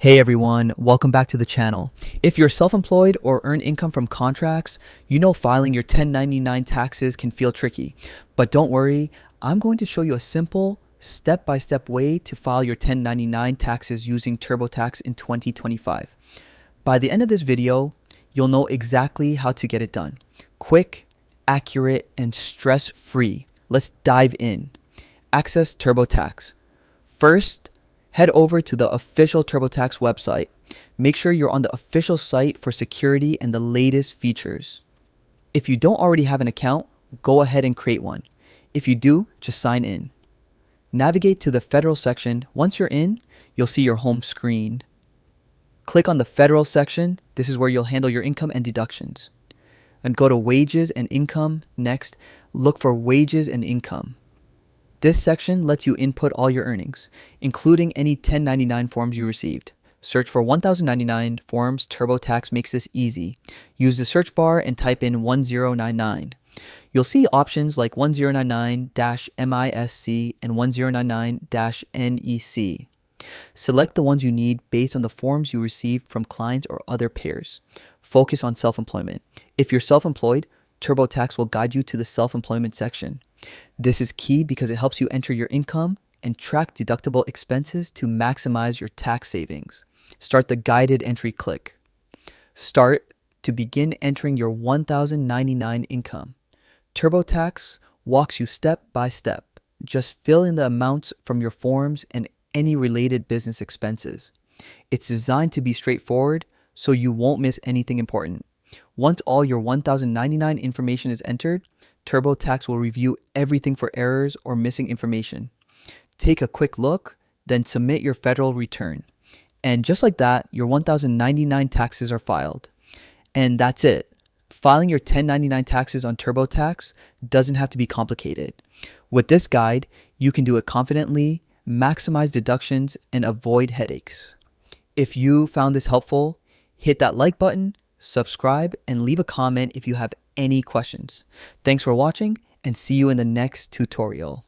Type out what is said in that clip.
Hey everyone, welcome back to the channel. If you're self-employed or earn income from contracts, you know filing your 1099 taxes can feel tricky. But don't worry, I'm going to show you a simple, step-by-step way to file your 1099 taxes using TurboTax in 2025. By the end of this video, you'll know exactly how to get it done. Quick, accurate, and stress-free. Let's dive in. Access TurboTax. First, head over to the official TurboTax website. Make sure you're on the official site for security and the latest features. If you don't already have an account, go ahead and create one. If you do, just sign in. Navigate to the federal section. Once you're in, you'll see your home screen. Click on the federal section. This is where you'll handle your income and deductions. And go to wages and income. Next, look for wages and income. This section lets you input all your earnings, including any 1099 forms you received. Search for 1099 forms. TurboTax makes this easy. Use the search bar and type in 1099. You'll see options like 1099-MISC and 1099-NEC. Select the ones you need based on the forms you received from clients or other payers. Focus on self-employment. If you're self-employed, TurboTax will guide you to the self-employment section. This is key because it helps you enter your income and track deductible expenses to maximize your tax savings. Start the guided entry click. Start to begin entering your 1099 income. TurboTax walks you step by step. Just fill in the amounts from your forms and any related business expenses. It's designed to be straightforward so you won't miss anything important. Once all your 1099 information is entered, TurboTax will review everything for errors or missing information. Take a quick look, then submit your federal return. And just like that, your 1099 taxes are filed. And that's it. Filing your 1099 taxes on TurboTax doesn't have to be complicated. With this guide, you can do it confidently, maximize deductions, and avoid headaches. If you found this helpful, hit that like button, subscribe, and leave a comment if you have any questions. Thanks for watching, and see you in the next tutorial.